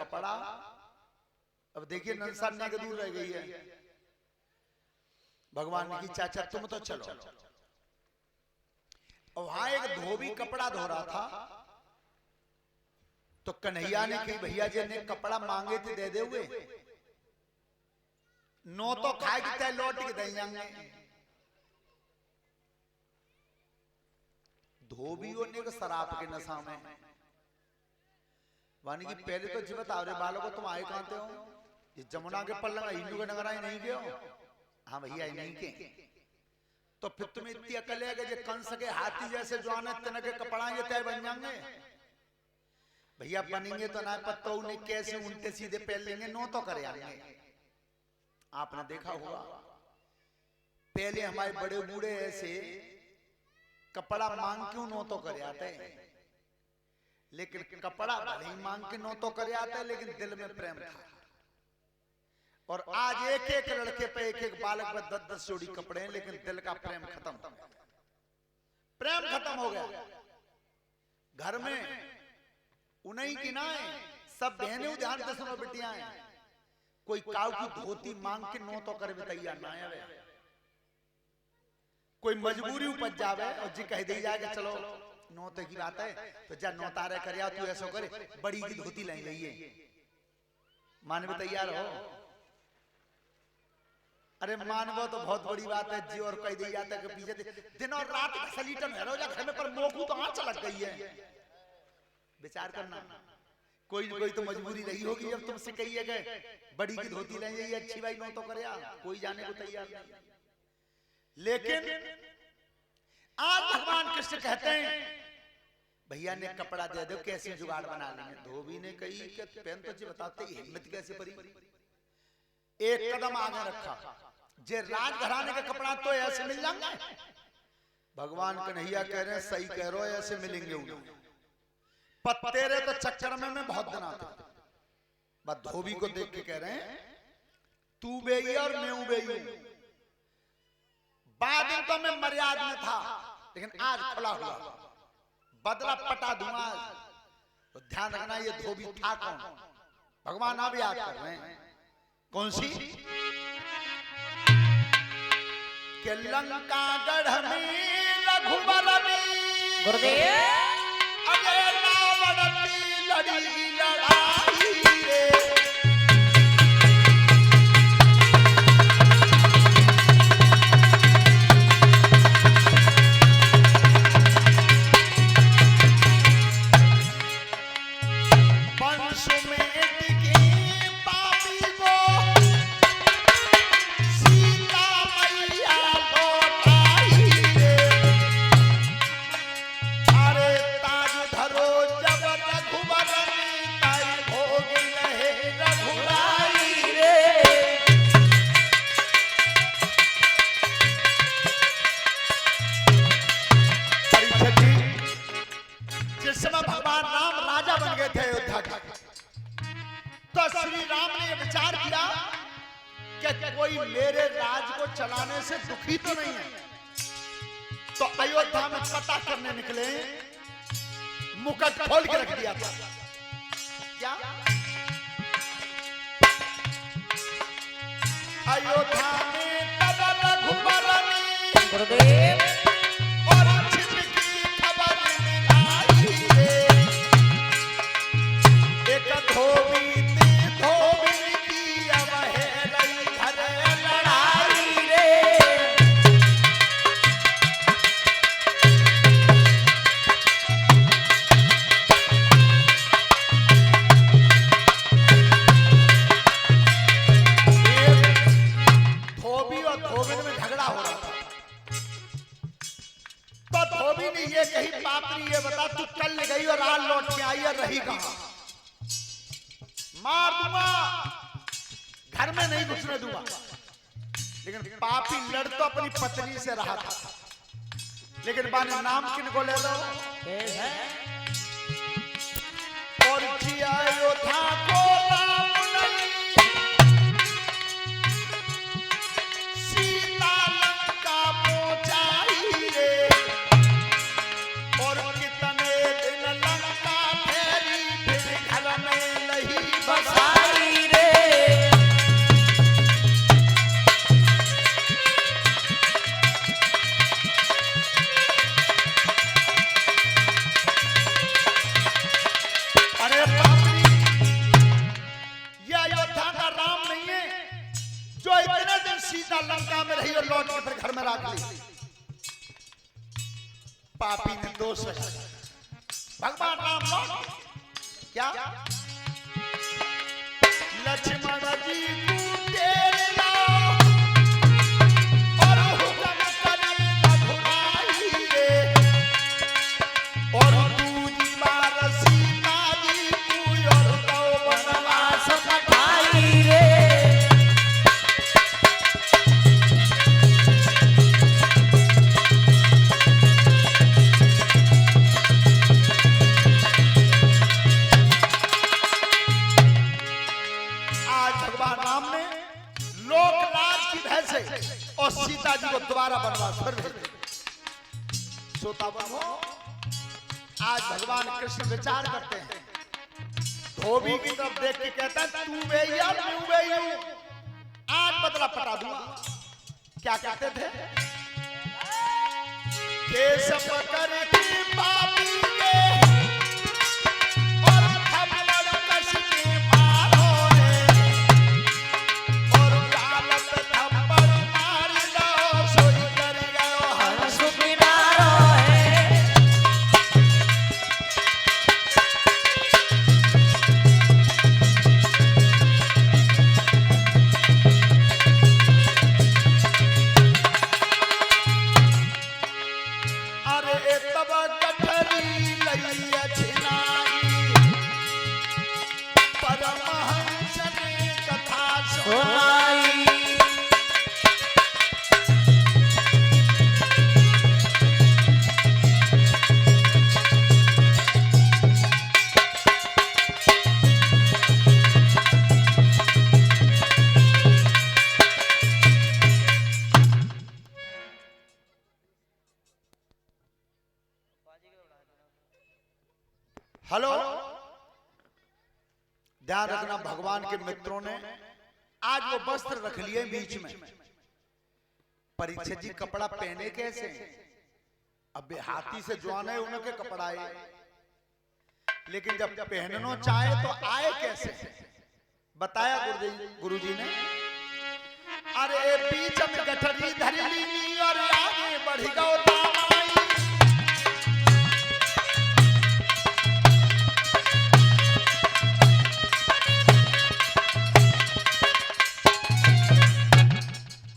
कपड़ा। अब देखिए नंसा नेक दूर रह गई है। भगवान ने की चाचा तुम तो चलो। और वहां एक धोबी कपड़ा धो रहा था, तो कन्हैया ने कही भैया जी ने कपड़ा मांगे थे दे दे हुए, नो तो खाए कि चाहे लौट के दे जाएंगे। धोबियों ने को शराब के नशा में वानी की पहले तो जी बताओ रे बालों को तुम आए कहां थे हो? ये जमुना के पल्लंगा हिंदू के नगराए नहीं गए हो? हाँ भैया नहीं के। तो फिर तुम्हें इतनी अकल है कि कंस के हाथी जैसे जो आने तना के कपड़ाएंगे तय बन जाएंगे। भैया बनेंगे तो ना पत्ता उन्हें कैसे उल्टे सीधे पहन लेंगे, नो तो करे आएंगे। आपने देखा होगा पहले हमारे बड़े बूढ़े ऐसे कपड़ा मांग क्यों नो तो करे आते हैं, लेकिन कपड़ा भले ही मांग के नो तो करे आते हैं, लेकिन दिल में प्रेम था। और आज एक एक लड़के पे एक एक बालक पे 10-10 जोड़ी कपड़े हैं, लेकिन दिल का प्रेम खत्म हो गया। प्रेम खत्म हो गया। घर में उन्हीं की ना है, सब बहनें ध्यान से सुनो बेटियां हैं, कोई काऊ की धोती मांग के नो तो करे तैयार ना है। कोई मजबूरी उपज जावे और जी कह दी जाए कि चलो नौते की बात है तो जा नौतारे कर तू ऐसा करे बड़ी की धोती ले जाइए, मानव तैयार हो? अरे मानव तो बहुत बड़ी बात है जी, और कह दी जाता है कि पीछे दिन और रात सलीटन है रोजा घर में, पर मोकू तो आंच लग गई है। विचार करना, कोई कोई तो मजबूरी रही होगी जब तुमसे कहिए गए बड़ी की धोती ले जाइए, अच्छी भाई नो तो करे, कोई जाने को तैयार नहीं। लेकिन आज भगवान कृष्ण कहते हैं भैया ने कपड़ा दे दो, कैसे जुगाड़ बना लेंगे। धोबी ने कही कि पहन तो जी बताते ही हिम्मत कैसे पड़ी। एक कदम आगे रखा, जे राजघराने का कपड़ा तो ऐसे मिल जाएंगे। भगवान कन्हैया कह रहे हैं सही कह रहे हो, ऐसे मिलेंगे उन्हें पत्तेरे तो चक्कर में मैं बहुत दिन आता। बस धोबी को देख के कह रहे हैं तू बेई और मैं बेई। बाद तो मैं मर्यादा में था, लेकिन आज खुला हुआ बदला पटा दूंगा। तो ध्यान रखना ये धोबी था कौन, भगवान आप याद कर रहे हैं। कौन सी? के लंका गढ़ में रघुबर में गुरुदेव अजय रावण की लड़ी लड़ाई रे। श्री राम ने विचार किया कि कोई मेरे राज को चलाने से दुखी तो नहीं है, तो अयोध्या में पता करने निकले। मुकुट खोल के रख दिया था। क्या अयोध्या में तब रघुबर गुरुदेव और छिपकी खबर मिलाई रे। एक धोबी ये बता तू कल गई और आज लौट के आई और रही कहां? मार दूंगा, घर में नहीं घुसने दूंगा। लेकिन पापी लड़ तो अपनी पत्नी से रहा था, लेकिन बाने नाम किनको ले दो और जिया योद्धा को सीता लंका पहुंचाई रे। और कितने दिन लंका फेरी फिर घर में नहीं बस गंगा में रही और लौट के फिर घर में रख ली। पापी ने दोष लगाया। भगवान राम लौट क्या लक्ष्मण जी को तेरे लाओ और हुक्म करे रघुराई और दूजी बार सीता जी को और दो वनवास पठाई रे। और सीता जी को दोबारा बनवास पर भेजे। श्रोता बनो, आज भगवान कृष्ण विचार करते हैं। धोबी की तरफ देख के कहता है तू बेया मैं बेयू, आज बदला पटा दूंगा। क्या कहते थे? केस पकड़ के पापी के और थप्पड़ कस के मारो रे और गालत थप्पड़ मार दो सोई कर गयो हंस बिनारो है। अरे तब गठरी लइया छिनाई परमहंस ने कथा सुनाई। हेलो, ध्यान रखना भगवान के मित्रों ने आज वो वस्त्र रख लिए बीच में। परीक्षित जी कपड़ा पहने कैसे? अब हाथी से जो आने उनके कपड़ा है, लेकिन जब पहनना चाहे तो आए कैसे? बताया गुरुजी ने। अरे बीच में गठरी धरी ली और आगे बढ़ गओ दामाई।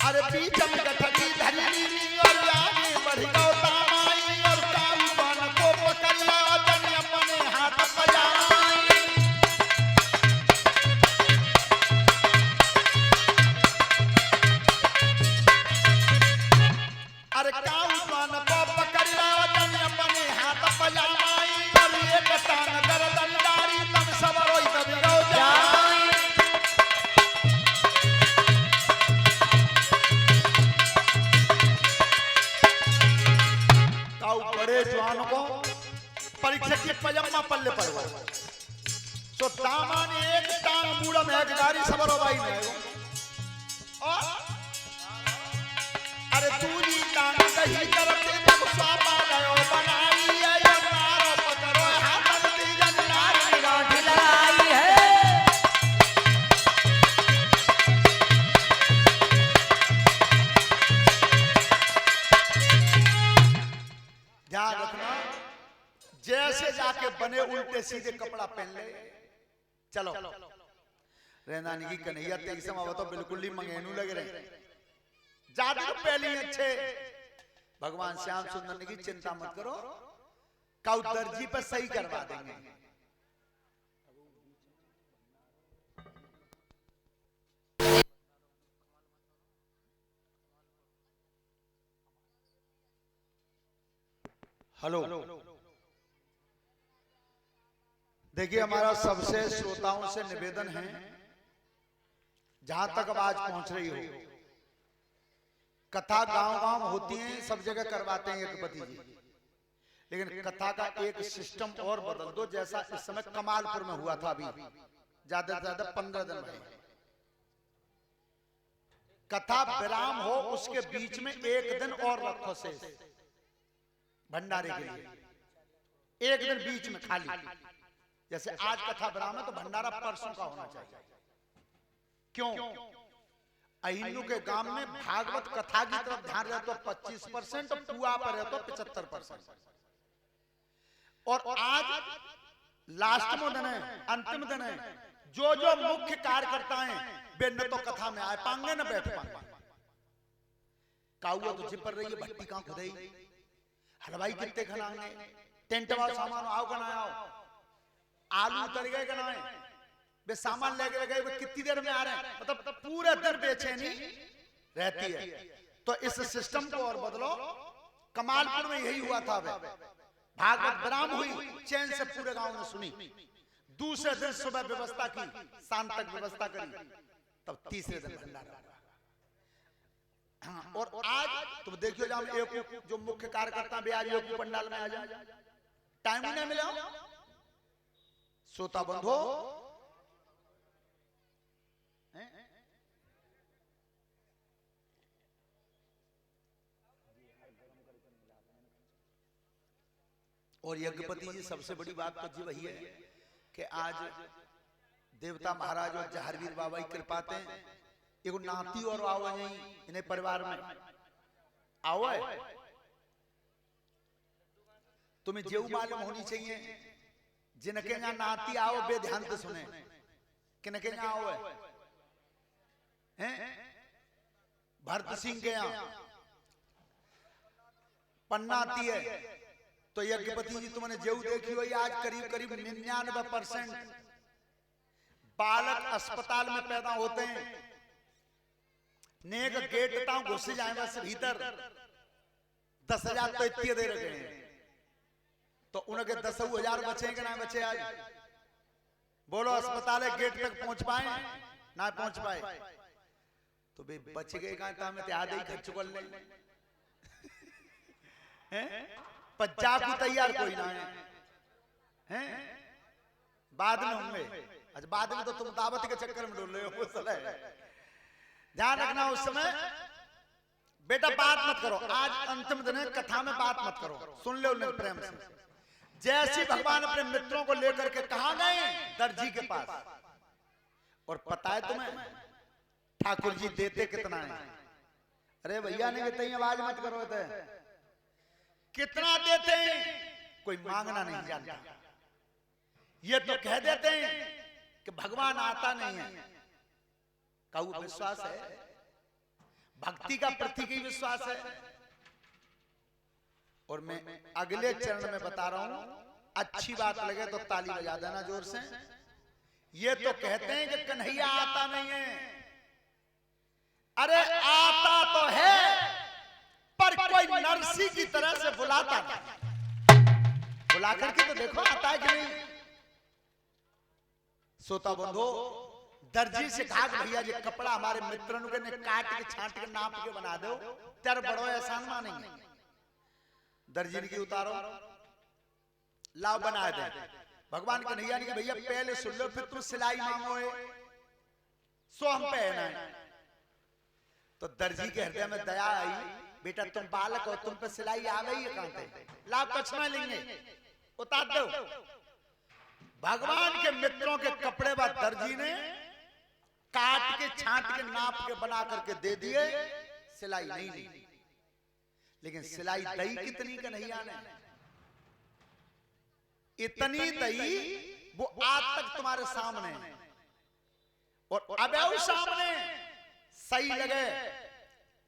अरे बीच में गठरी धरी ली और आगे बढ़ गओ दामाई और काऊ बन को पकड़ लो तन अपने हाथ बजाई। अरे काऊ बन को पकड़ लो तन अपने हाथ बजाई और एक टांग गर्दन डारी तब सबर होई तब गओ जाई। बड़े जवान को परीक्षा की पजम्मा पल्ले पर तो दामान एक टांग बूढ़ा में गाड़ी सबर हो भाई ने और अरे तूनी टांग कहीं तरफ से तब स्वापा गयो बनाई है या मारो पकड़ो हाथ में जन्नार गांठ लाई है। ध्यान रखना, जैसे जाके बने उल्टे सीधे कपड़ा पहन ले। चलो रहनानी की कन्हैया तेईस समय तो बिल्कुल ही मंगेनू लग रहे, जादू तो पहले ही अच्छे। भगवान श्याम सुंदर की चिंता मत करो, काउ दर्जी पर सही करवा देंगे। हेलो, देखिए हमारा सबसे श्रोताओं से निवेदन है, जहां तक आवाज पहुंच रही हो, कथा गांव-गांव होती है, सब जगह करवाते हैं यज्ञपति जी, लेकिन कथा का एक सिस्टम और बदल दो, जैसा इस समय कमालपुर में हुआ था। अभी ज्यादा से ज्यादा 15 दिन में कथा विराम हो, उसके बीच में एक दिन और रखो से भंडारे के लिए, एक दिन बीच में खाली। जैसे आज कथा विराम है तो भंडारा परसों का होना चाहिए। क्यों? अहिन्नू के गांव में भागवत कथा की तरफ ध्यान रहे तो 25% और पुआ पर रहे तो 75%। और आज लास्ट में दिन है, अंतिम दिन है, जो जो मुख्य कार्यकर्ता हैं वे न तो कथा में आए पाएंगे न बैठ पाएंगे। काउआ तो जिपर रही है, भट्टी कहां खुदाई, हलवाई कितने खनाएंगे, टेंट वाला सामान आओ का ना आओ, आलू उतर गए का ना आए, वे सामान लेके गए वे कितनी देर में आ रहे हैं, मतलब पूरे दिन बेचैनी रहती है। तो इस सिस्टम को और बदलो। कमालपुर में यही हुआ था, भागवत विराम हुई, चैन से पूरे गांव ने सुनी, दूसरे दिन सुबह व्यवस्था की, शाम तक व्यवस्था करी, तब तीसरे दिन भंडारा। हाँ, और आज तुम देखियो जब एक जो मुख्य कार्यकर्ता भी आज एक पंडाल में आ जाए, टाइम ही नहीं मिला। श्रोता बंधो, और यज्ञपति जी सबसे बड़ी बात तो जी वही है कि आज देवता महाराज और जहारवीर बाबा की कृपा थे एगो नाती और आओ इन्हें परिवार में आओ है। तुम्हें जेऊ मालूम होनी चाहिए जिनके यहाँ नाती आओ बे ध्यान से सुने, किनके यहाँ आओ है, भरत सिंह के यहाँ पन्ना आती है। तो यज्ञपति जी तुमने जेऊ देखी हो, आज करीब करीब 99% बालक अस्पताल में पैदा होते हैं। नेक गेट ताऊ घुस जाए बस भीतर 10,000 तो इतने दे रखे हैं, तो उनके 10,000 बचे कि ना बचे? आज बोलो अस्पताल गेट तक पहुंच पाए ना पहुंच पाए? तो बे बच गए कहां था, मैं त्याद ही खर्च कर ले पज्जा को तैयार कोई ना है, बाद में होंगे। अच्छा बाद में तो तुम दावत के चक्कर में डोल रहे हो, ध्यान रखना उस समय बेटा बात मत करो। आज अंतिम दिन है, कथा में बात मत करो, सुन लो उन्हें प्रेम से। जैसे भगवान अपने मित्रों को लेकर के कहां गए? दर्जी के पास। और पता है तुम्हें ठाकुर जी देते कितना है? अरे भैया ने कहते आवाज मत करो, कितना देते हैं कोई मांगना नहीं जानता। ये तो कह देते हैं कि भगवान आता नहीं है। कहू विश्वास है, भक्ति का प्रतीक ही विश्वास है। और मैं अगले चरण में बता रहा हूं, अच्छी बात लगे तो ताली बजा देना जोर से। ये तो कहते हैं कि कन्हैया आता नहीं है, अरे आता तो है पर कोई नरसी की तरह से बुलाता नहीं। बुला करके तो देखो आता है कि नहीं। सोता बंधो, दर्जी से कहा कि भैया जी कपड़ा हमारे मित्रों ने काट के छांट के नाप के बना दो, तेरे बड़ो एहसान मानेंगे। दर्जी की उतारो, लाओ बना दे। भगवान कन्हैया ने भैया पहले सुन लो, फिर तुम सिलाई मांगो है सो हम पहना है। तो दर्जी के हृदय में दया आई, बेटा तुम बालक हो, तुम पे सिलाई आ गई है कांटे, लाओ कछमा लेंगे उतार दो। भगवान के मित्रों के कपड़े बाद दर्जी ने काट के छांट के नाप के बना करके दे दिए, सिलाई नहीं ली। लेकिन सिलाई दई कितनी कन्हैया ने? इतनी दई वो आज तक तुम्हारे सामने, और अब सामने सही लगे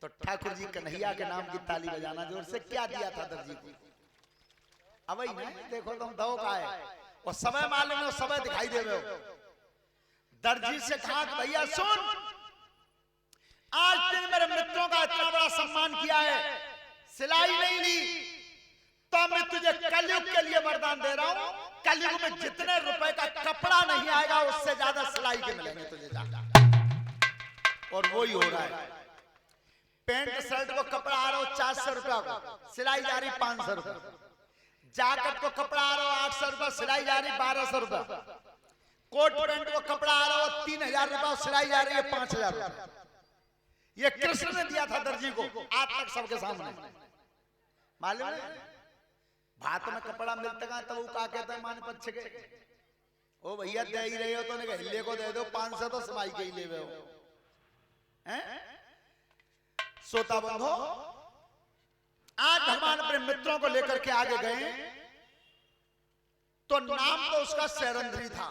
तो ठाकुर जी कन्हैया के नाम की ताली बजाना जोर से। क्या दिया था दर्जी को? अब नहीं देखो तुम दो का है और समय मालूम है, समय दिखाई दे रहे हो। दर्जी से कहा कि भैया सुन, आज तुमने मेरे मित्रों का इतना बड़ा सम्मान किया है, सिलाई नहीं ली, तो मैं तुझे कलयुग के लिए वरदान दे रहा हूं। कलयुग में जितने रुपए का कपड़ा नहीं आएगा उससे ज्यादा सिलाई के मिलेंगे तुझे जा। और वो ही हो रहा है। पैंट शर्ट को कपड़ा आ रहा हो 400 रुपया का, सिलाई जा रही 500 रुपया। जैकेट को कपड़ा आ रहा हो 800 रुपया, सिलाई जा रही 1200 रुपया। कोट पैंट को कपड़ा आ रहा हो 3000 रुपया, सिलाई जा रही है 5000 रुपया। ये कृष्ण ने दिया था दर्जी को, आज तक सबके सामने। मालूम है भात में कपड़ा मिलता है तब वो क्या कहता है माने पक्ष के, ओ भैया दे ही रहे हो तो हिल्ले को दे दो 500 तो सिलाई के ही ले हो। श्रोता बंधो, आज भगवान अपने मित्रों को लेकर के आगे गए तो नाम तो उसका सैरंध्री था।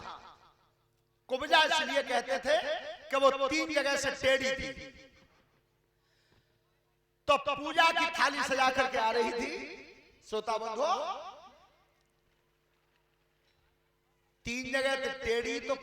कुब्जा इसलिए कहते थे कि वो 3 जगह से टेढ़ी थी। तो पूजा की थाली सजा करके आ रही थी श्रोता बंधो, 3 जगह टेढ़ी तो